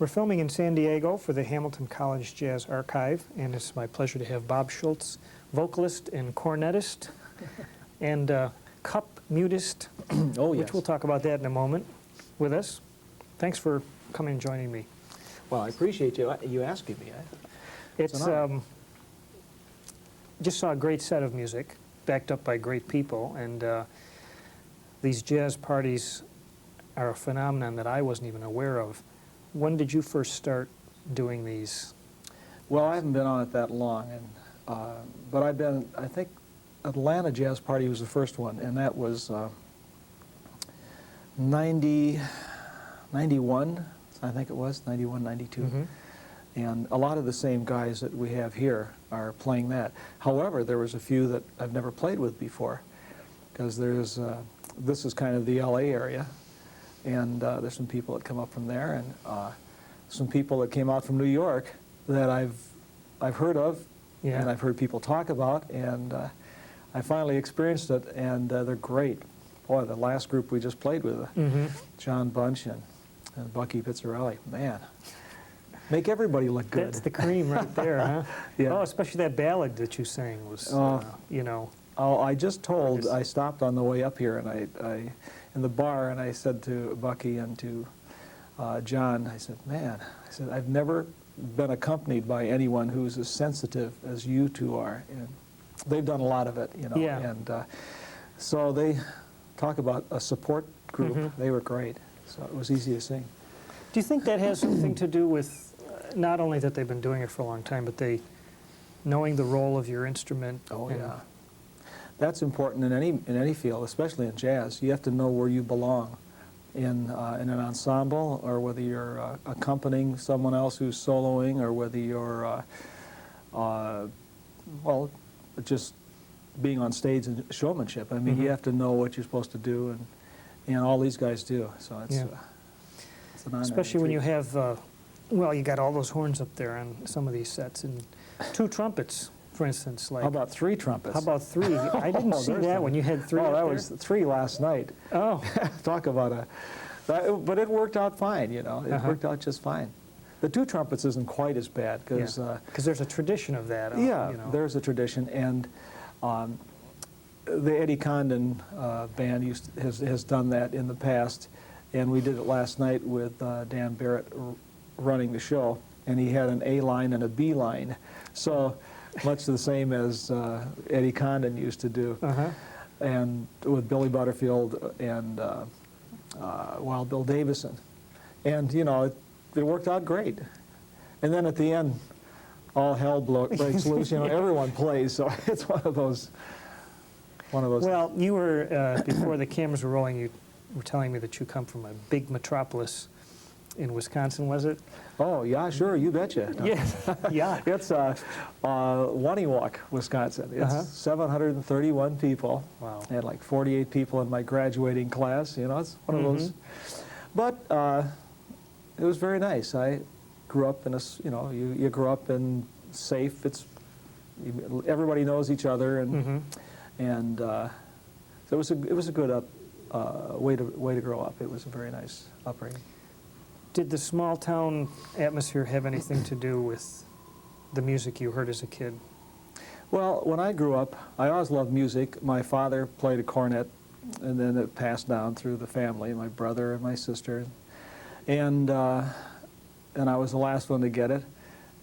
We're filming in San Diego for the Hamilton College Jazz Archive, and it's my pleasure to have Bob Schulz, vocalist and cornetist, and cup mutist, Oh, yes. which we'll talk about that in a moment, with us. Thanks for coming and joining me. Well, I appreciate you asking me. It's just saw a great set of music, backed up by great people, and these jazz parties are a phenomenon that I wasn't even aware of. When did you first start doing these? Well, I haven't been on it that long, and but I've been, I think Atlanta Jazz Party was the first one, and that was 91, I think it was, 91, 92. Mm-hmm. And a lot of the same guys that we have here are playing that. However, there was a few that I've never played with before, because there's, this is kind of the LA area, and there's some people that come up from there, and some people that came out from New York that I've heard of, Yeah. and I've heard people talk about, and I finally experienced it, and they're great. Boy, the last group we just played with, Mm-hmm. John Bunch and Bucky Pizzarelli, man, make everybody look good. That's the cream right there, huh? Yeah. Oh, especially that ballad that you sang was, you know. Oh, I just told, I stopped on the way up here, and I in the bar, and I said to Bucky and to John, I said, man, I said, I've never been accompanied by anyone who's as sensitive as you two are. And they've done a lot of it, you know. Yeah. And so they talk about a support group. Mm-hmm. They were great, so it was easy to sing. Do you think that has something to do with not only that they've been doing it for a long time, but they knowing the role of your instrument? Oh, and yeah. That's important in any field, especially in jazz. You have to know where you belong in an ensemble, or whether you're accompanying someone else who's soloing, or whether you're, well, just being on stage and showmanship. I mean, Mm-hmm. you have to know what you're supposed to do, and all these guys do. So it's, Yeah. it's an honor. Especially when you have, well, you got all those horns up there on some of these sets, and 2 trumpets, for instance. Like, How about 3 trumpets? how about 3? I didn't see there's that some. when you had 3 Oh, up that there. was 3 last night. Oh, Talk about but it worked out fine, you know. It Uh-huh. worked out just fine. The 2 trumpets isn't quite as bad, because because there's a tradition of that. yeah, you know. there's a tradition, and the Eddie Condon band has done that in the past, and we did it last night with Dan Barrett running the show, and he had an A line and a B line, so much the same as Eddie Condon used to do, Uh-huh. and with Billy Butterfield and Wild Bill Davison, and you know it worked out great. And then at the end, all hell breaks loose. You know, everyone plays, so it's one of those. Well, you were, before the cameras were rolling, you were telling me that you come from a big metropolis in Wisconsin, was it? Oh yeah, sure, you betcha. No. Yes. Yeah. It's Waniwak, Wisconsin. It's 731 people. Wow. I had like 48 people in my graduating class. You know, it's one of those. But it was very nice. I grew up in a, you know, you grew up in safe. Everybody knows each other, and so it was a good way to grow up. It was a very nice upbringing. Did the small town atmosphere have anything to do with the music you heard as a kid? Well, when I grew up, I always loved music. My father played a cornet, and then it passed down through the family, my brother and my sister. And I was the last one to get it,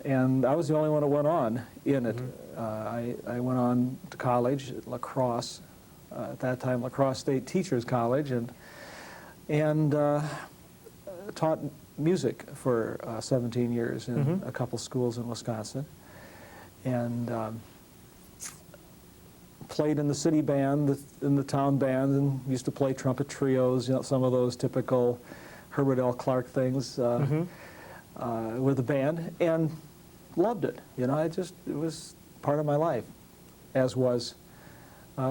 and I was the only one that went on in it. I went on to college at La Crosse, at that time La Crosse State Teachers College, and taught music for 17 years in a couple schools in Wisconsin, and played in the city band, in the town band, and used to play trumpet trios, you know, some of those typical Herbert L. Clark things with the band, and loved it. You know, it was part of my life, as was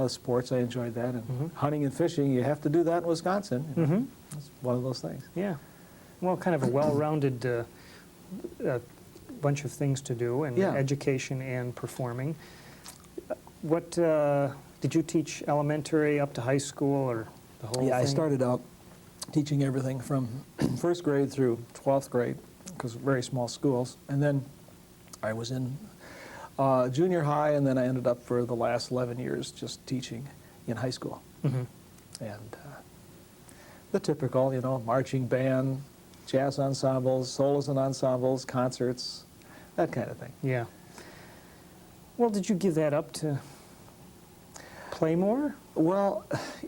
sports. I enjoyed that, and hunting and fishing. You have to do that in Wisconsin. You know? It's one of those things. Yeah. Well, kind of a well-rounded bunch of things to do, and education and performing. What did you teach elementary up to high school, or the whole thing? Yeah, I started out teaching everything from first grade through 12th grade, because very small schools. And then I was in junior high, and then I ended up for the last 11 years just teaching in high school. Mm-hmm. And the typical, you know, marching band, jazz ensembles, solos and ensembles, concerts, that kind of thing. Yeah. Well, did you give that up to play more? Well,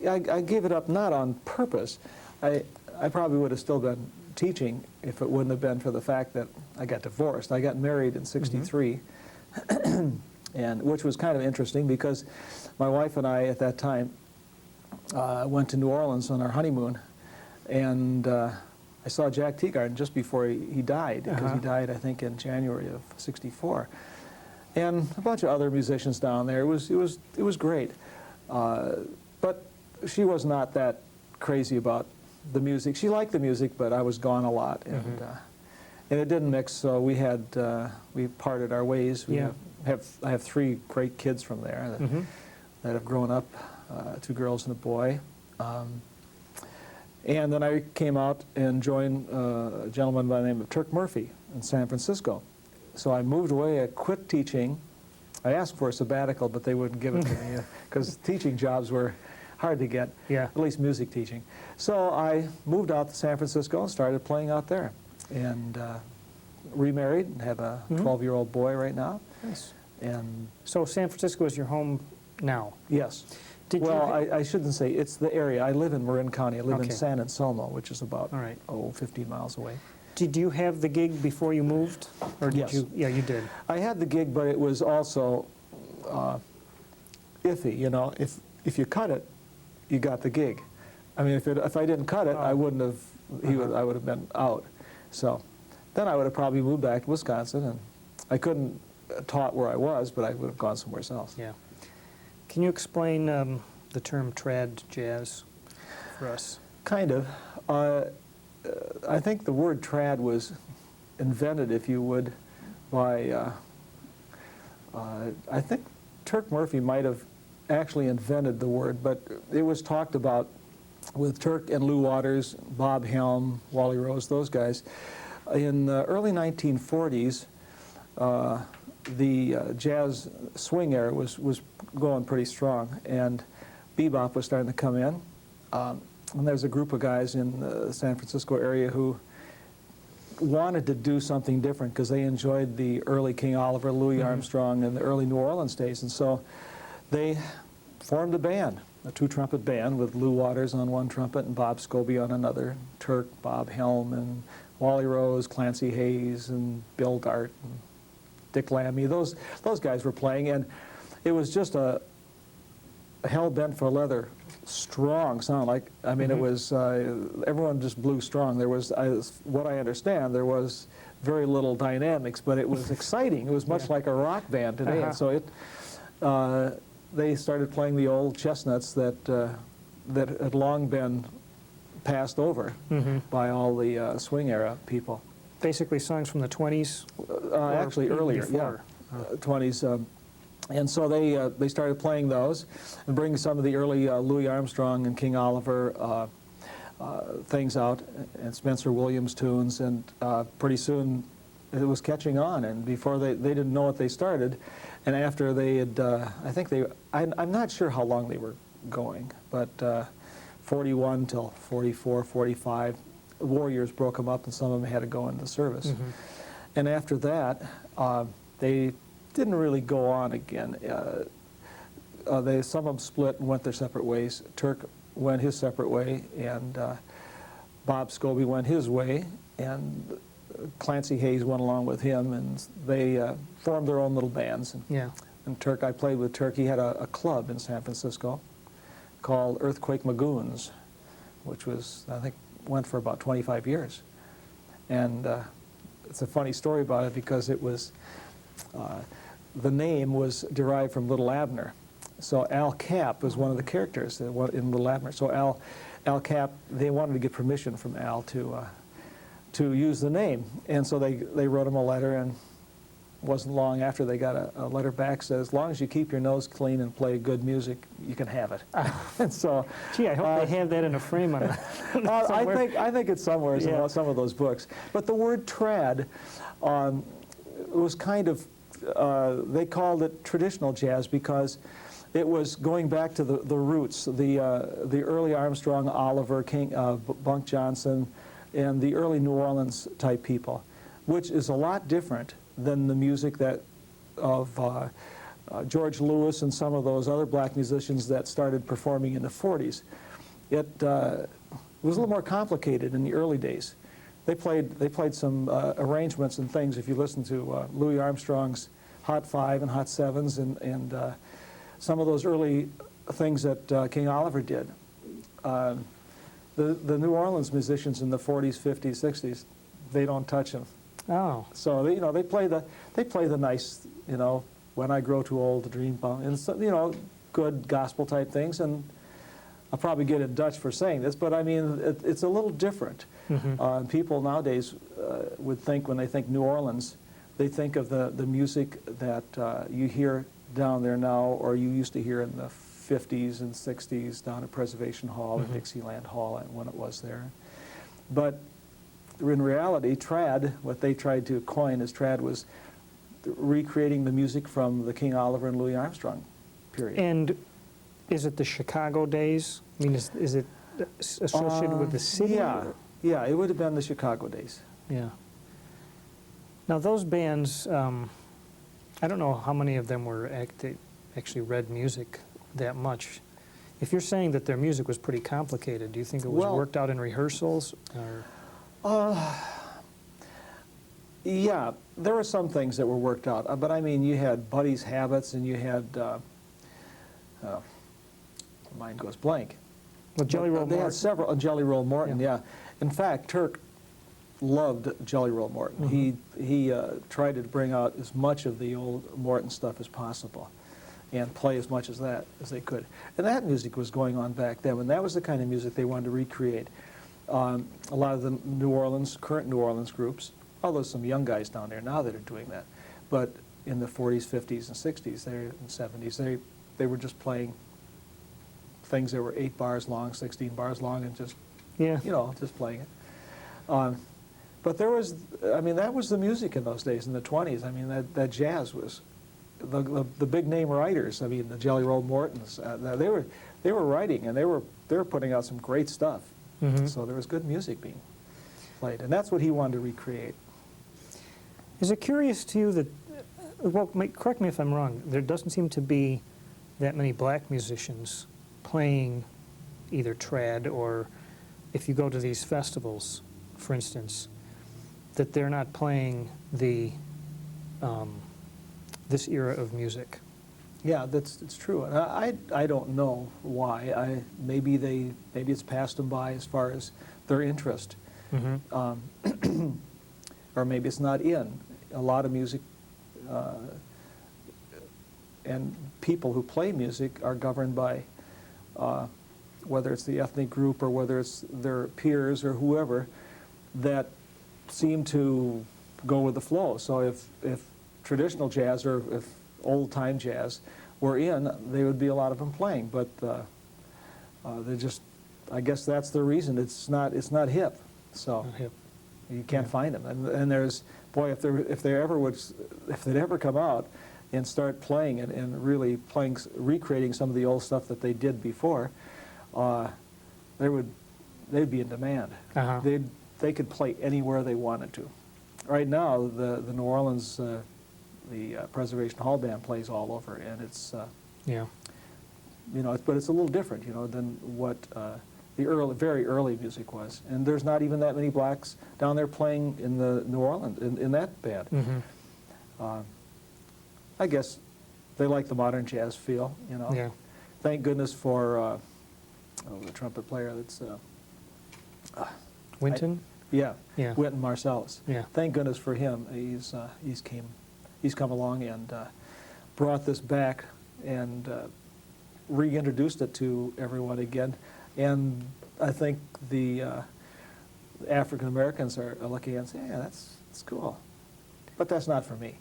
I gave it up not on purpose. I probably would have still been teaching if it wouldn't have been for the fact that I got divorced. I got married in '63, and which was kind of interesting because my wife and I at that time went to New Orleans on our honeymoon, and I saw Jack Teagarden just before he died, because he died, I think, in January of '64, and a bunch of other musicians down there. It was great, but she was not that crazy about the music. She liked the music, but I was gone a lot, and it didn't mix. So we parted our ways. I have 3 great kids from there that have grown up, 2 girls and a boy. And then I came out and joined a gentleman by the name of Turk Murphy in San Francisco. So I moved away. I quit teaching. I asked for a sabbatical, but they wouldn't give it to me because teaching jobs were hard to get, at least music teaching. So I moved out to San Francisco and started playing out there, and remarried and have a 12-year-old boy right now. Nice. And so San Francisco is your home now? Yes. I shouldn't say it's the area. I live in Marin County. I live in San Anselmo, which is about 15 miles away. Did you have the gig before you moved? Or did Yes. you? Yeah, you did. I had the gig, but it was also iffy. You know, if you cut it, you got the gig. I mean, if I didn't cut it, I wouldn't have. I would have been out. So then I would have probably moved back to Wisconsin, and I couldn't taught where I was, but I would have gone somewhere else. Yeah. Can you explain the term trad jazz for us? Kind of. I think the word trad was invented, if you would, by, I think Turk Murphy might have actually invented the word, but it was talked about with Turk and Lou Waters, Bob Helm, Wally Rose, those guys. In the early 1940s, the jazz swing era was going pretty strong, and bebop was starting to come in. And there's a group of guys in the San Francisco area who wanted to do something different because they enjoyed the early King Oliver, Louis Armstrong, and the early New Orleans days. And so they formed a band, a 2-trumpet band with Lou Waters on one trumpet and Bob Scobie on another, Turk, Bob Helm, and Wally Rose, Clancy Hayes, and Bill Dart, and Dick Lammy. Those guys were playing, and it was just a hell-bent for leather, strong sound. Like, I mean, it was, everyone just blew strong. There was, what I understand, there was very little dynamics, but it was exciting. It was much like a rock band today. And so they started playing the old chestnuts that had long been passed over by all the swing era people. Basically songs from the 20s? Actually earlier, before. 20s. And so they started playing those and bringing some of the early Louis Armstrong and King Oliver things out, and Spencer Williams tunes, and pretty soon it was catching on. And before they didn't know what they started, and after they had, I think I'm not sure how long they were going, but 41 till 44, 45, the war years broke them up, and some of them had to go into service. And after that, they didn't really go on again. Some of them split and went their separate ways. Turk went his separate way, and Bob Scobie went his way, and Clancy Hayes went along with him, and they formed their own little bands. And Turk, I played with Turk. He had a club in San Francisco called Earthquake Magoons, which was, I think, went for about 25 years. And it's a funny story about it because it was, the name was derived from Little Abner. So Al Capp was one of the characters in Little Abner. So Al Capp, they wanted to get permission from Al to use the name. And so they wrote him a letter, and wasn't long after they got a letter back says, as long as you keep your nose clean and play good music, you can have it. And so, gee, I hope they have that in a frame on I think it's somewhere Yeah. in some of those books. But the word trad was kind of, they called it traditional jazz because it was going back to the roots, the early Armstrong, Oliver, King, Bunk Johnson, and the early New Orleans type people, which is a lot different than the music that of George Lewis and some of those other black musicians that started performing in the 40s. It was a little more complicated in the early days. They played some arrangements and things. If you listen to Louis Armstrong's Hot Five and Hot Sevens and some of those early things that King Oliver did, the New Orleans musicians in the 40s, 50s, 60s, they don't touch them. Oh. So they play the nice, When I Grow Too Old to Dream About, and so, good gospel type things. And I'll probably get in Dutch for saying this, but I mean it's a little different. Mm-hmm. People nowadays would think, when they think New Orleans, they think of the music that you hear down there now, or you used to hear in the 50s and 60s down at Preservation Hall Mm-hmm. or Dixieland Hall when it was there. But in reality, trad, what they tried to coin as trad, was recreating the music from the King Oliver and Louis Armstrong period. And is it the Chicago days? I mean, is it associated with the city? Yeah, it would have been the Chicago days. Yeah. Now those bands, I don't know how many of them were actually read music that much. If you're saying that their music was pretty complicated, do you think it was worked out in rehearsals? Or? Yeah, there were some things that were worked out, but I mean, you had Buddy's Habits, and you had, mind goes blank. Well, Jelly Roll They Morton. had several, Jelly Roll Morton, Yeah. yeah. In fact, Turk loved Jelly Roll Morton. Mm-hmm. He tried to bring out as much of the old Morton stuff as possible and play as much as that as they could. And that music was going on back then, and that was the kind of music they wanted to recreate. A lot of the current New Orleans groups, although some young guys down there now that are doing that, but in the 40s, 50s, and 60s, and 70s, they were just playing things that were 8 bars long, 16 bars long, and just, just playing it. But there was, that was the music in those days, in the 20s. I mean, that jazz was, the big name writers, the Jelly Roll Mortons, they were writing, and they were putting out some great stuff. Mm-hmm. So there was good music being played, and that's what he wanted to recreate. Is it curious to you that, well, correct me if I'm wrong, there doesn't seem to be that many black musicians playing either trad, or if you go to these festivals, for instance, that they're not playing this era of music? Yeah, it's true. And I don't know why. Maybe it's passed them by as far as their interest, Mm-hmm. or maybe it's not in. A lot of music and people who play music are governed by whether it's the ethnic group or whether it's their peers or whoever that seem to go with the flow. So if traditional jazz or if old-time jazz were in, there would be a lot of them playing, but they're just, I guess that's the reason. It's not hip, so Not hip. you can't find them. And there's, boy, if they'd ever come out and start playing and really recreating some of the old stuff that they did before, they'd be in demand. Uh-huh. They could play anywhere they wanted to. Right now, the New Orleans Preservation Hall Band plays all over, and it's Yeah. but it's a little different, than what the very early music was. And there's not even that many blacks down there playing in the New Orleans in that band. Mm-hmm. I guess they like the modern jazz feel, Yeah. Thank goodness for the trumpet player that's Winton? Yeah. Yeah. Wynton Marsalis. Yeah. Thank goodness for him. He's come along and brought this back and reintroduced it to everyone again. And I think the African Americans are looking and saying, yeah, that's cool. but that's not for me.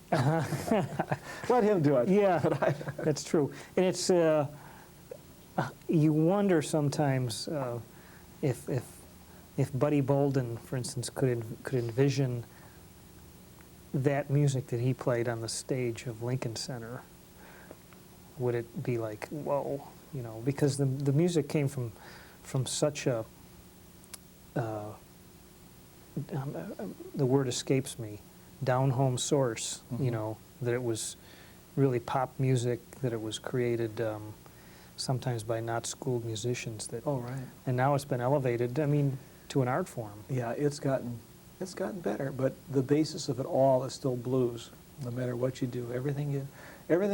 Let him do it. Yeah, that's true. And it's, you wonder sometimes if Buddy Bolden, for instance, could envision that music that he played on the stage of Lincoln Center, would it be like, whoa, you know, because the music came from such a, the word escapes me, down-home source, you know, that it was really pop music, that it was created sometimes by not schooled musicians. That, Oh, right. and now it's been elevated, I mean, to an art form. Yeah, it's gotten better, but the basis of it all is still blues. No matter what you do, everything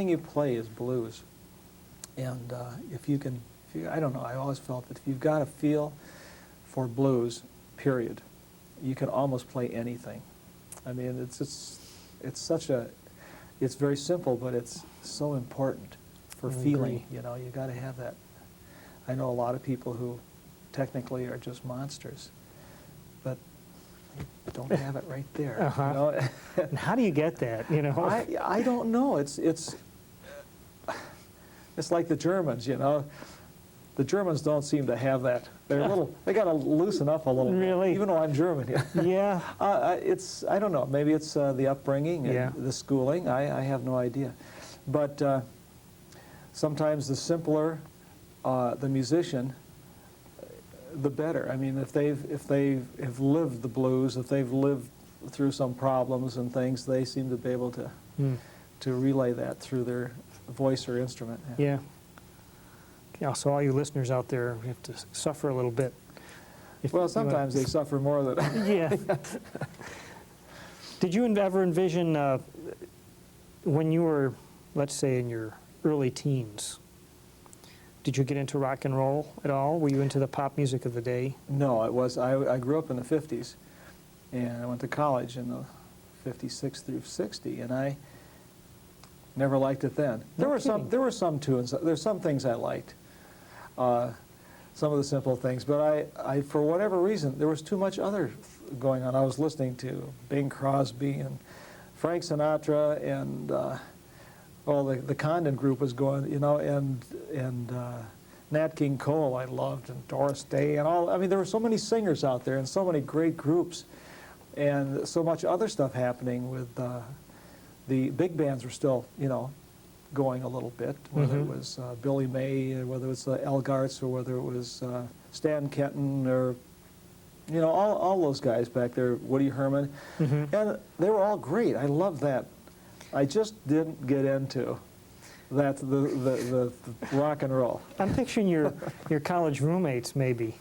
you play is blues. And I don't know, I always felt that if you've got a feel for blues, period, you can almost play anything. I mean, it's very simple, but it's so important for feeling. You know, you got to have that. I know a lot of people who technically are just monsters, but they don't have it right there. You know? And how do you get that? You know, I don't know. It's like the Germans. You know, the Germans don't seem to have that. They're a little. They got to loosen up a little. Really? Bit, even though I'm German. Yeah. I don't know. Maybe it's the upbringing and the schooling. I have no idea. But sometimes the simpler the musician, the better. I mean, if they have lived the blues, if they've lived through some problems and things, they seem to be able to relay that through their voice or instrument. Yeah. Yeah. So all you listeners out there, you have to suffer a little bit. Well, sometimes they suffer more than. Yeah. Did you ever envision when you were, let's say, in your early teens? Did you get into rock and roll at all? Were you into the pop music of the day? No, it was. I grew up in the 50s, and I went to college in the 56 through 60, and I never liked it then. There were some tunes. There's some things I liked, some of the simple things, but I for whatever reason there was too much other going on. I was listening to Bing Crosby and Frank Sinatra and. The Condon group was going, you know, and Nat King Cole I loved, and Doris Day, and all. I mean, there were so many singers out there, and so many great groups, and so much other stuff happening with the big bands were still, you know, going a little bit. Whether it was Billy May, or whether it was Al Gartz, or whether it was Stan Kenton, or you know, all those guys back there, Woody Herman, and they were all great. I loved that. I just didn't get into that the rock and roll. I'm picturing your college roommates maybe.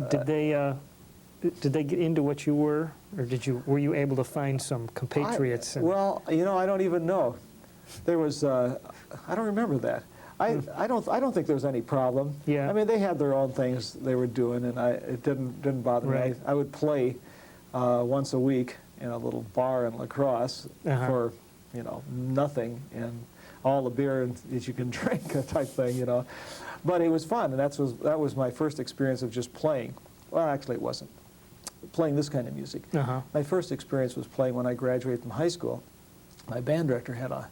Did they get into what you were, or were you able to find some compatriots? Well, you know, I don't even know. There was I don't remember that. I don't think there was any problem. Yeah. I mean, they had their own things they were doing, and it didn't bother me. I would play once a week in a little bar in La Crosse for, you know, nothing, and all the beer that you can drink type thing, you know. But it was fun, and that was my first experience of just playing. Well, actually, it wasn't. Playing this kind of music. My first experience was playing when I graduated from high school. My band director had a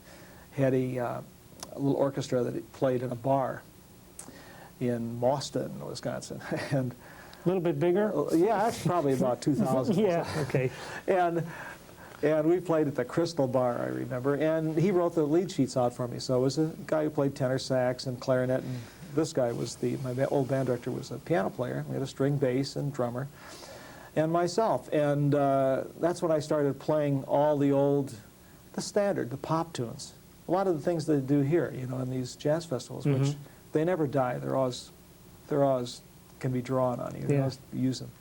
little orchestra that he played in a bar in Boston, Wisconsin, and a little bit bigger? Yeah, that's probably about 2,000. Yeah, okay. And we played at the Crystal Bar, I remember, and he wrote the lead sheets out for me. So it was a guy who played tenor sax and clarinet, and this guy was my old band director was a piano player. We had a string bass and drummer, and myself. And that's when I started playing all the standard, the pop tunes. A lot of the things they do here, you know, in these jazz festivals, which they never die. They're always can be drawn on. You can use them.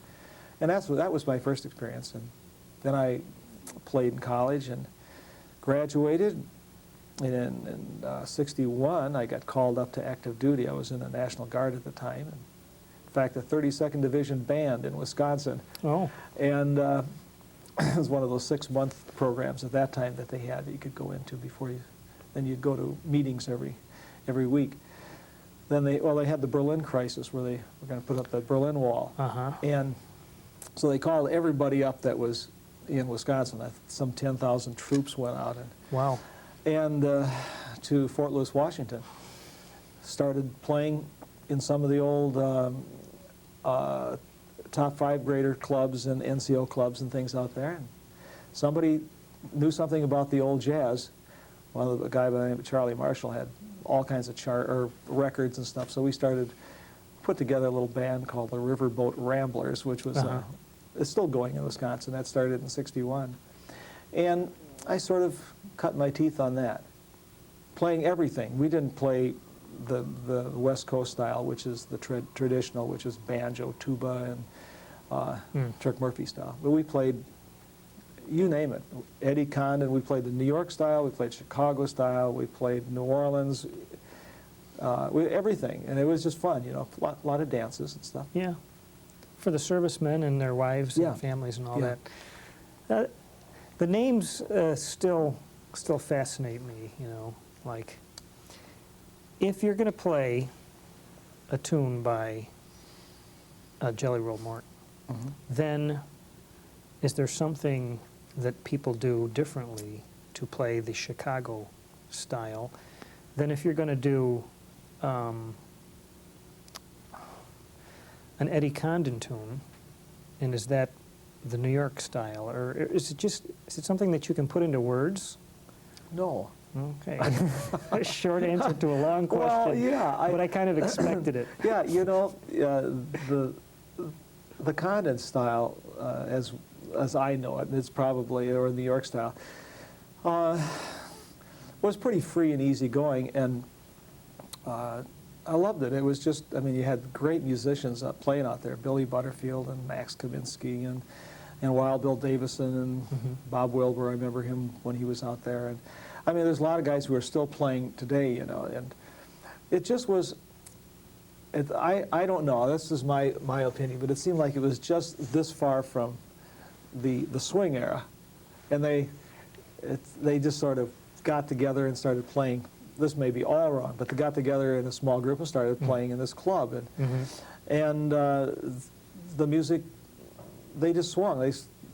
And that was my first experience. And then I played in college and graduated. And in 61, I got called up to active duty. I was in the National Guard at the time. And in fact, the 32nd Division Band in Wisconsin. Oh. And it was one of those 6-month programs at that time that they had that you could go into then you'd go to meetings every week. Then they had the Berlin crisis where they were going to put up the Berlin Wall. And so they called everybody up that was, in Wisconsin. Some 10,000 troops went out Wow. and to Fort Lewis, Washington. Started playing in some of the old top 5 grader clubs and NCO clubs and things out there. And somebody knew something about the old jazz. A guy by the name of Charlie Marshall had all kinds of records and stuff. So we put together a little band called the Riverboat Ramblers, which was it's still going in Wisconsin. That started in '61, and I sort of cut my teeth on that, playing everything. We didn't play the West Coast style, which is the traditional, which is banjo, tuba, and Turk Murphy style. But we played, you name it, Eddie Condon. We played the New York style. We played Chicago style. We played New Orleans. Everything, and it was just fun. You know, a lot of dances and stuff. Yeah, for the servicemen and their wives and families and all that. The names still fascinate me. You know, like, if you're going to play a tune by Jelly Roll Morton, then is there something that people do differently to play the Chicago style than if you're going to do an Eddie Condon tune, and is that the New York style, or is it something that you can put into words? No. Okay. A short answer to a long question. Well, yeah, but I kind of expected it. Yeah, you know, the Condon style, as I know it, it's probably, or New York style, was pretty free and easy going, and I loved it. It was just, I mean, you had great musicians playing out there, Billy Butterfield and Max Kaminsky and Wild Bill Davison and Bob Wilbur. I remember him when he was out there. And I mean, there's a lot of guys who are still playing today, you know, and it just was, I don't know, this is my opinion, but it seemed like it was just this far from the swing era, and they just sort of got together and started playing. This may be all wrong, but they got together in a small group and started playing in this club, and the music, they just swung.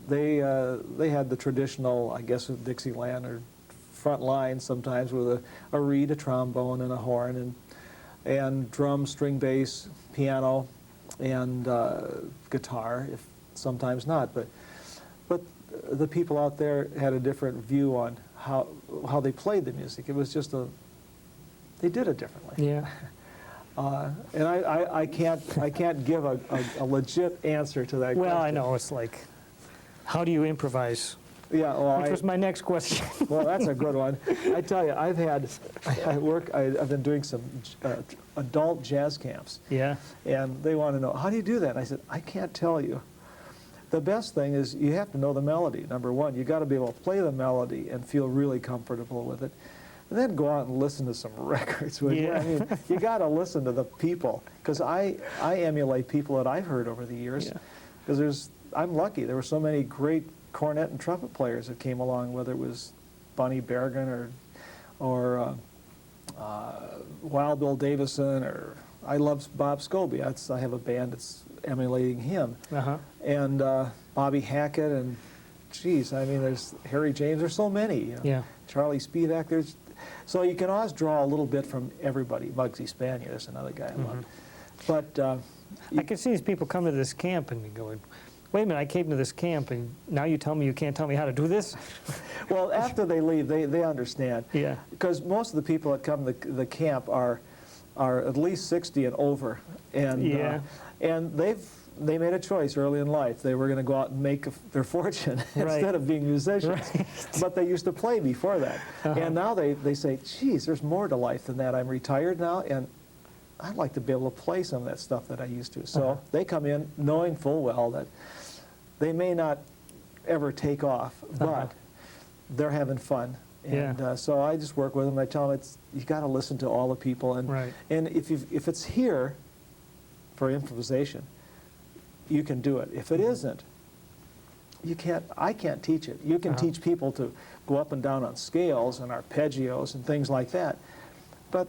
They had the traditional, I guess, Dixieland or front line sometimes with a reed, a trombone, and a horn, and drum, string bass, piano, and guitar, if sometimes not. But the people out there had a different view on how they played the music. It was just they did it differently. Yeah. And I can't give a legit answer to that question. Well, I know, it's like, how do you improvise? Yeah, well, which was my next question. Well, that's a good one. I tell you, I've been doing some adult jazz camps. Yeah. And they want to know, how do you do that? And I said, I can't tell you. The best thing is you have to know the melody. Number one, you got to be able to play the melody and feel really comfortable with it. And then go out and listen to some records. Yeah. I mean, you got to listen to the people, because I emulate people that I've heard over the years. Because I'm lucky. There were so many great cornet and trumpet players that came along, whether it was Bunny Bergen or Wild Bill Davison, or I love Bob Scobie. I have a band that's emulating him. And Bobby Hackett, and geez, I mean, there's Harry James. There's so many. You know? Yeah. Charlie Spivak. So you can always draw a little bit from everybody. Muggsy Spanier, there's another guy I love. But I can see these people come to this camp and going, wait a minute, I came to this camp and now you tell me you can't tell me how to do this? Well, after they leave, they understand. Yeah. Because most of the people that come to the camp are at least 60 and over. And, and they made a choice early in life. They were going to go out and make their fortune instead of being musicians. But they used to play before that. And now they say, geez, there's more to life than that. I'm retired now, and I'd like to be able to play some of that stuff that I used to. So they come in knowing full well that they may not ever take off, but they're having fun. And so I just work with them. I tell them, you got to listen to all the people. And, and if it's here for improvisation, you can do it. If it isn't, you can't. I can't teach it. You can teach people to go up and down on scales and arpeggios and things like that. But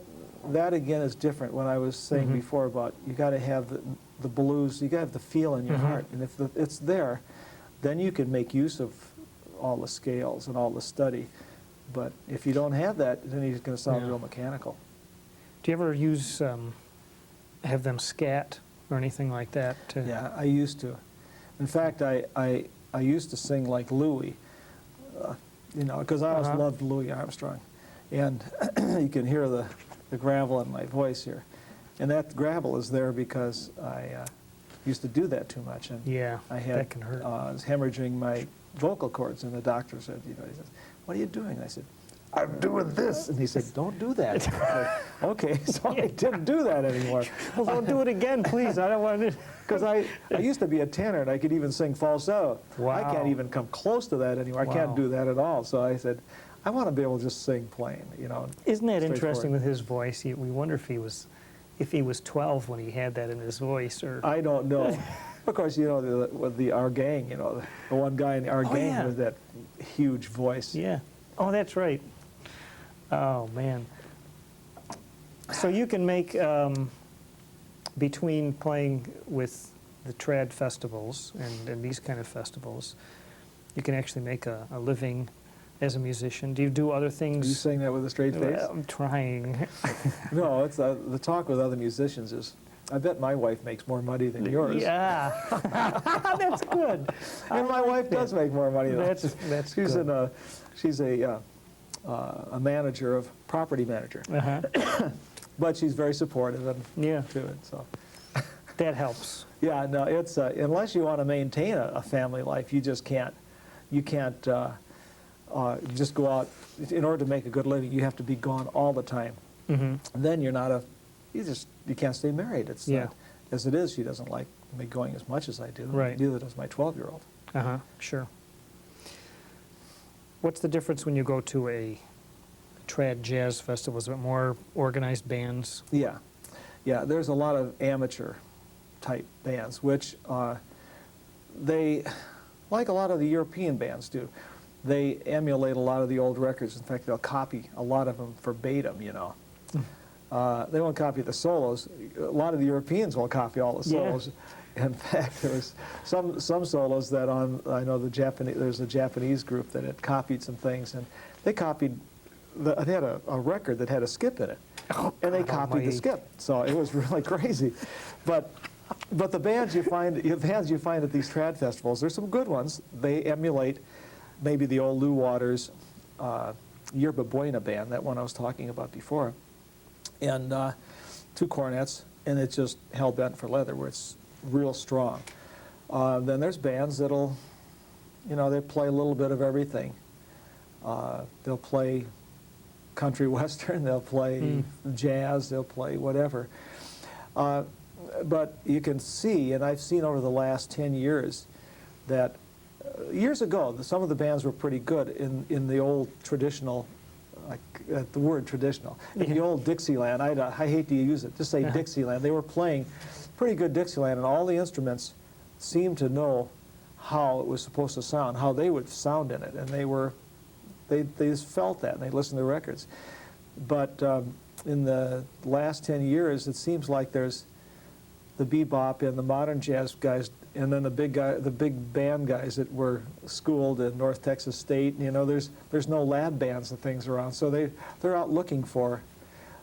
that again is different. When I was saying before about you got to have the blues, you got to have the feel in your heart, and if it's there, then you can make use of all the scales and all the study. But if you don't have that, then he's going to sound real mechanical. Do you ever use, have them scat or anything like that? Yeah, I used to. In fact, I used to sing like Louis, you know, because I always loved Louis Armstrong. And you can hear the gravel in my voice here. And that gravel is there because I used to do that too much. And yeah, I had, that can hurt. I was hemorrhaging my vocal cords, and the doctor said, you know, he said, "What are you doing?" I said, "I'm doing this." And he said, "Don't do that." Like, okay, so I didn't do that anymore. Well, don't do it again, please. I don't want to. Because I used to be a tenor, and I could even sing falsetto. Wow. I can't even come close to that anymore. I can't do that at all. So I said, I want to be able to just sing plain, you know. Isn't that interesting with his voice? We wonder if he was 12 when he had that in his voice, or I don't know. Of course, you know, with our gang, you know, the one guy in our gang with that huge voice. Yeah. Oh, that's right. Oh, man. So you can make, between playing with the trad festivals and these kind of festivals, you can actually make a living as a musician. Do you do other things? Are you saying that with a straight face? I'm trying. No, it's the talk with other musicians is, I bet my wife makes more money than yours. Yeah. That's good. And my wife does make more money than That's she's good. She's a manager of property manager, but she's very supportive and to it. So that helps. yeah, no, it's unless you want to maintain a family life, you just can't. You can't just go out. In order to make a good living, you have to be gone all the time. Mm-hmm. And then you're not you can't stay married. It's not, as it is, she doesn't like me going as much as I do. Right. Neither does my 12-year-old. Sure. What's the difference when you go to a trad jazz festival? Is it more organized bands? Yeah. Yeah, there's a lot of amateur type bands, which they, like a lot of the European bands do, they emulate a lot of the old records. In fact, they'll copy a lot of them verbatim, you know. They won't copy the solos. A lot of the Europeans will copy all the solos. Yeah. In fact, there was some solos that I know there's a Japanese group that had copied some things, and they copied, they had a record that had a skip in it, and they copied the skip. So it was really crazy. But the bands you find at these trad festivals, there's some good ones. They emulate maybe the old Lou Waters Yerba Buena band, that one I was talking about before, and 2 cornets, and it's just hell-bent for leather, where it's real strong. Then there's bands that'll, you know, they play a little bit of everything. They'll play country western, they'll play jazz, they'll play whatever. But you can see, and I've seen over the last 10 years, that years ago, some of the bands were pretty good in the old traditional, like the word traditional, in the old Dixieland. I hate to use it, just say Dixieland. They were playing pretty good Dixieland, and all the instruments seemed to know how it was supposed to sound, how they would sound in it, and they just felt that, and they listened to records. But in the last 10 years, it seems like there's the bebop and the modern jazz guys, and then the big band guys that were schooled at North Texas State. You know, there's no lab bands and things around, so they're out looking for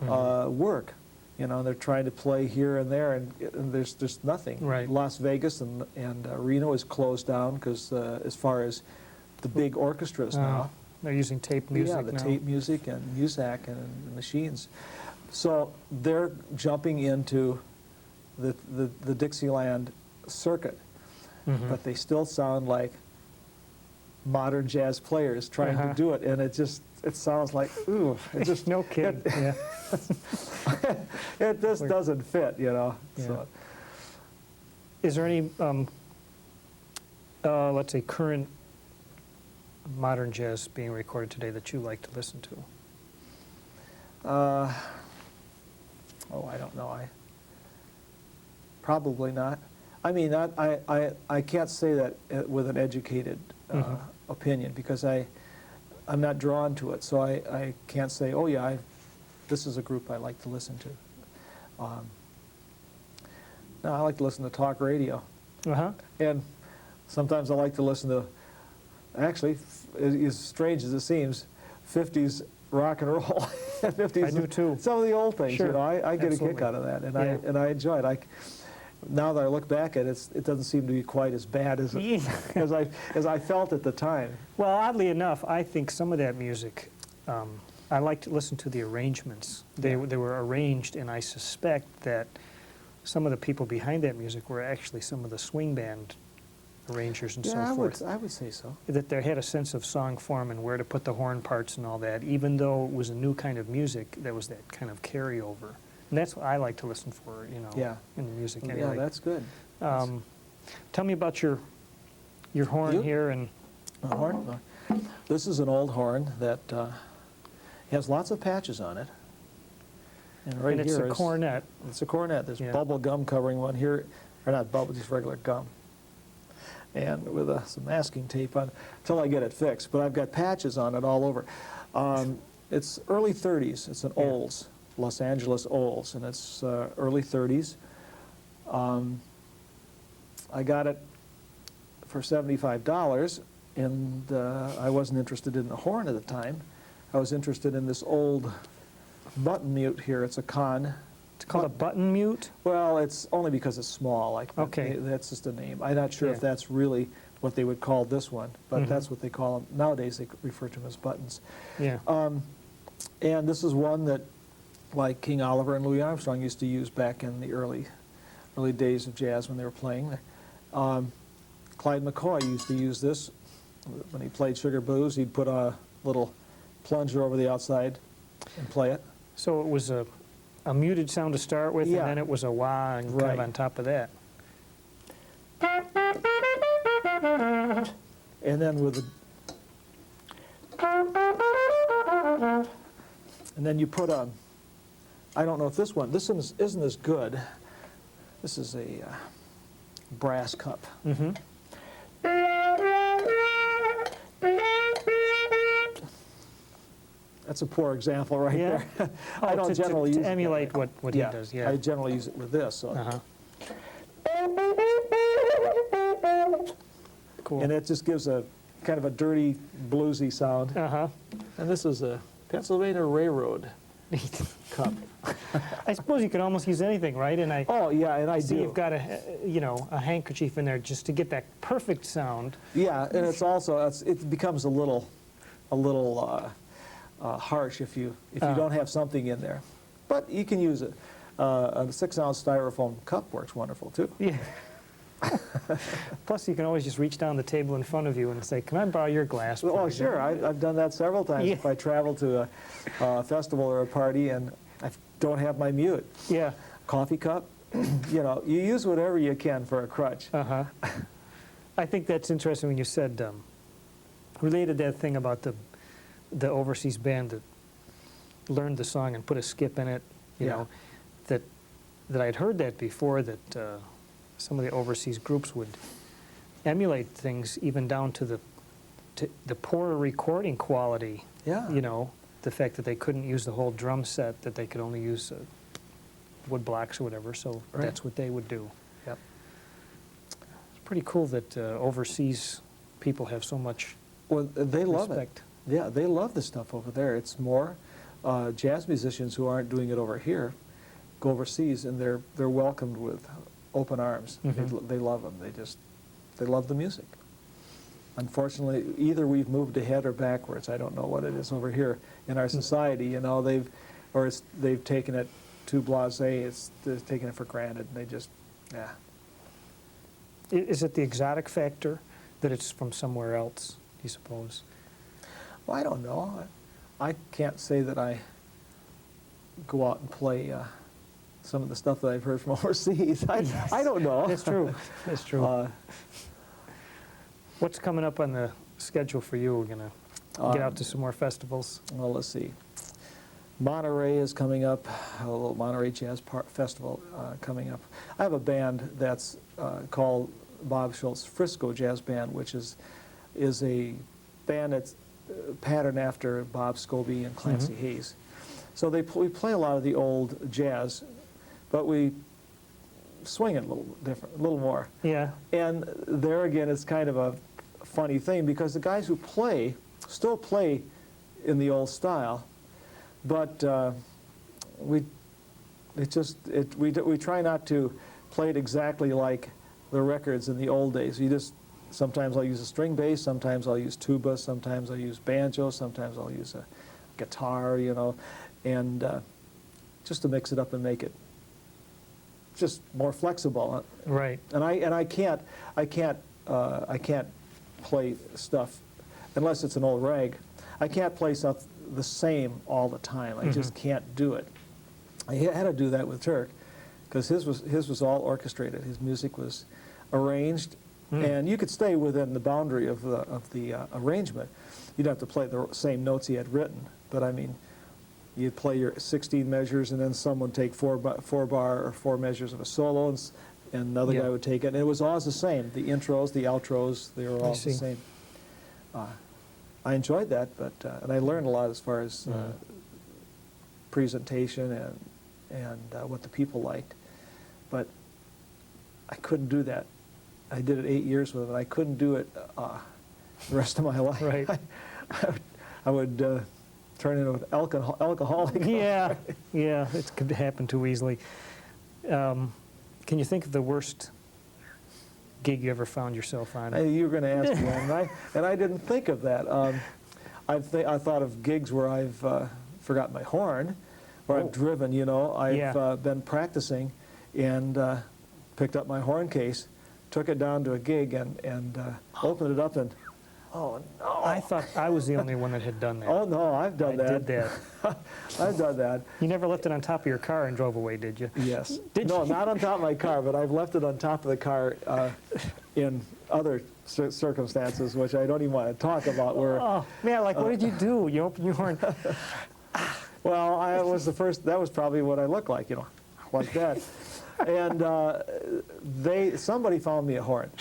work. You know, they're trying to play here and there, and there's just nothing. Right. Las Vegas and Reno is closed down because as far as the big orchestras now. They're using tape music now. Yeah, the tape music and Muzak and the machines. So they're jumping into the Dixieland circuit, but they still sound like modern jazz players trying to do it, and it sounds like, ooh, it just no kidding. It just doesn't fit, you know. Yeah. So. Is there any, let's say, current modern jazz being recorded today that you like to listen to? I don't know. Probably not. I mean, I can't say that with an educated opinion, because I'm not drawn to it, so I can't say, oh yeah, this is a group I like to listen to. No, I like to listen to talk radio. And sometimes I like to listen to actually, as strange as it seems, 50s rock and roll. 50s, I do too. Some of the old things, Sure. you know, I get Absolutely. a kick out of that, and Yeah. I enjoy it. Now that I look back at it, it doesn't seem to be quite as bad as as I felt at the time. Well, oddly enough, I think some of that music, I like to listen to the arrangements. They were arranged, and I suspect that some of the people behind that music were actually some of the swing band arrangers and so forth. I would say so. That they had a sense of song form and where to put the horn parts and all that, even though it was a new kind of music, there was that kind of carryover. And that's what I like to listen for, you know, in the music anyway. Yeah, that's good. Tell me about your horn here. And A horn? This is an old horn that has lots of patches on it. And right it's here a cornet. It's a cornet. There's Yeah. bubble gum covering one here, or not bubble, just regular gum. And with some masking tape on until I get it fixed. But I've got patches on it all over. It's early 30s. It's an Olds, Los Angeles Olds, and it's early 30s. I got it for $75, and I wasn't interested in the horn at the time. I was interested in this old button mute here. It's a Con. It's called a button mute? Well, it's only because it's small. Like Okay. that's just a name. I'm not sure if Yeah. that's really what they would call this one, but Mhm. that's what they call them. Nowadays, they refer to them as buttons. Yeah. And this is one that, like King Oliver and Louis Armstrong used to use back in the early days of jazz when they were playing. Clyde McCoy used to use this when he played Sugar Blues. He'd put a little plunger over the outside and play it. So it was a muted sound to start with, Yeah. and then it was a wah and kind of Right. on top of that. And then with the, and then you put a, I don't know if this one isn't as good. This is a brass cup. Mm-hmm. That's a poor example right Yeah. there. I don't generally use to it that emulate way. what he does. Yeah. I generally use it with this. So. Uh-huh. Cool. And it just gives a kind of a dirty, bluesy sound. Uh-huh. And this is a Pennsylvania Railroad cup. I suppose you could almost use anything, right? And I Oh yeah, and I see do. you've got a handkerchief in there just to get that perfect sound. Yeah, and it's also it becomes a little harsh if you don't have something in there. But you can use it. A 6-ounce styrofoam cup works wonderful too. Yeah. Plus, you can always just reach down the table in front of you and say, "Can I borrow your glass?" Oh, please?" sure. I've done that several times. Yeah. If I travel to a festival or a party and I don't have my mute. Yeah. Coffee cup, you know, you use whatever you can for a crutch. Uh-huh. I think that's interesting when you said, related that thing about the overseas band that learned the song and put a skip in it, you Yeah. know, that I'd heard that before, that some of the overseas groups would emulate things even down to the poor recording quality. Yeah. You know, the fact that they couldn't use the whole drum set, that they could only use wood blocks or whatever, so Right. that's what they would do. Yep. It's pretty cool that overseas people have so much Well, they love respect. it. Yeah, they love the stuff over there. It's more jazz musicians who aren't doing it over here go overseas, and they're welcomed with open arms. Mhm. They love them. They love the music. Unfortunately, either we've moved ahead or backwards. I don't know what it is over here in our society. You know, they've taken it too blasé. They've taken it for granted, and they just, yeah. Is it the exotic factor that it's from somewhere else, do you suppose? Well, I don't know. I can't say that I go out and play some of the stuff that I've heard from overseas. I don't know. That's true. That's true. What's coming up on the schedule for you? We're going to get out to some more festivals. Well, let's see. Monterey is coming up, a little Monterey Jazz Festival coming up. I have a band that's called Bob Schulz Frisco Jazz Band, which is a band that's patterned after Bob Scobie and Clancy Hayes. So we play a lot of the old jazz, but we swing it a little different, a little more. Yeah. And there again, it's kind of a funny thing, because the guys who play still play in the old style, but we try not to play it exactly like the records in the old days. Sometimes I'll use a string bass, sometimes I'll use tuba, sometimes I'll use banjo, sometimes I'll use a guitar, you know, and just to mix it up and make it just more flexible. Right. And I can't play stuff unless it's an old rag. I can't play stuff the same all the time. I just can't do it. I had to do that with Turk, because his was all orchestrated. His music was arranged, and you could stay within the boundary of the arrangement. You'd have to play the same notes he had written, but I mean, you'd play your 16 measures, and then someone would take four bar or 4 measures of a solo, and another guy would take it. And it was always the same. The intros, the outros, they were all the same. I enjoyed that, but and I learned a lot as far as presentation and what the people liked. But I couldn't do that. I did it 8 years with it. I couldn't do it the rest of my life. Right. I would turn into an alcoholic. Yeah, yeah, it could happen too easily. Can you think of the worst gig you ever found yourself on? You were going to ask me, and I didn't think of that. I thought of gigs where I've forgot my horn, or I've driven, you know. I've been practicing and picked up my horn case, took it down to a gig, and opened it up, and oh no! I thought I was the only one that had done that. Oh no, I've done that. I did that. I've done that. You never left it on top of your car and drove away, did you? Yes. Did no, you? Not on top of my car, but I've left it on top of the car in other circumstances, which I don't even want to talk about. Where oh man, like what did you do? You opened your horn. Well, I was the first. That was probably what I looked like, you know, like that. And somebody found me a horn.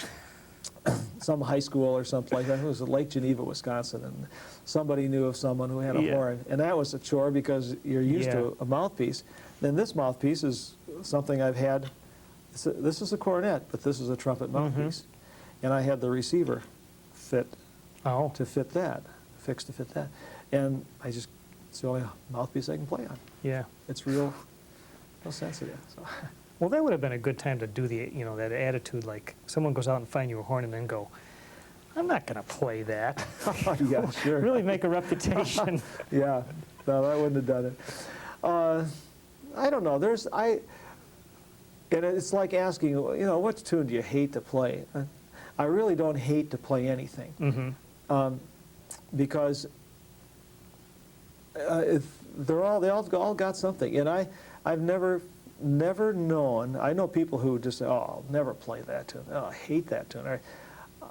Some high school or someplace. I think it was in Lake Geneva, Wisconsin, and somebody knew of someone who had a horn, and that was a chore because you're used to a mouthpiece. Then this mouthpiece is something I've had. This is a cornet, but this is a trumpet mouthpiece, and I had the receiver fixed to fit that, and it's the only mouthpiece I can play on. Yeah, it's real sensitive. So. Well, that would have been a good time to do that attitude, like someone goes out and find you a horn and then go, I'm not going to play that. Yeah, sure. Really make a reputation. Yeah, no, I wouldn't have done it. I don't know. And it's like asking, you know, what tune do you hate to play? I really don't hate to play anything, because they all got something, and I've never known. I know people who just say, "Oh, I'll never play that tune. Oh, I hate that tune."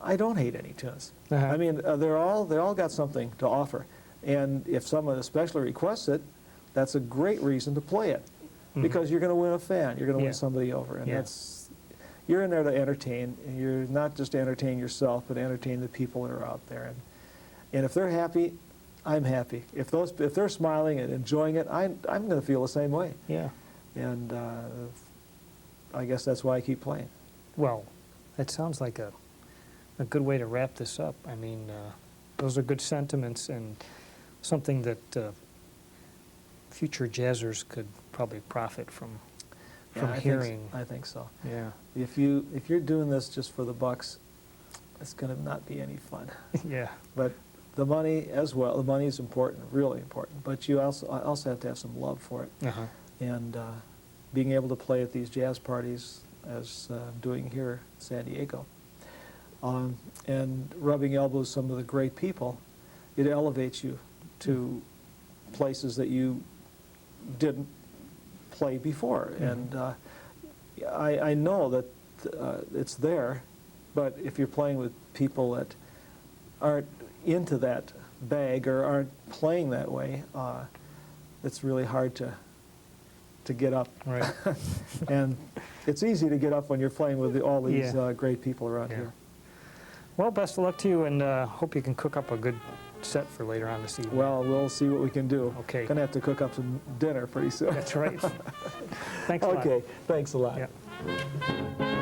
I don't hate any tunes. I mean, they all got something to offer, and if someone especially requests it, that's a great reason to play it, because you're going to win a fan. You're going to win somebody over, and you're in there to entertain. And you're not just to entertain yourself, but entertain the people that are out there. And if they're happy, I'm happy. If they're smiling and enjoying it, I'm going to feel the same way. Yeah. And I guess that's why I keep playing. Well, that sounds like a good way to wrap this up. I mean, those are good sentiments and something that future jazzers could probably profit from hearing. I think so. Yeah. If you're doing this just for the bucks, it's going to not be any fun. Yeah. But the money as well. The money is important, really important. But you also have to have some love for it. And being able to play at these jazz parties, as I'm doing here in San Diego, and rubbing elbows with some of the great people, it elevates you to places that you didn't play before. And I know that it's there, but if you're playing with people that aren't into that bag or aren't playing that way, it's really hard to get up. Right. And it's easy to get up when you're playing with all these great people around here. Well, best of luck to you, and hope you can cook up a good set for later on this evening. Well, we'll see what we can do. Okay. Gonna have to cook up some dinner pretty soon. That's right. Thanks a lot. Okay, thanks a lot. Yeah.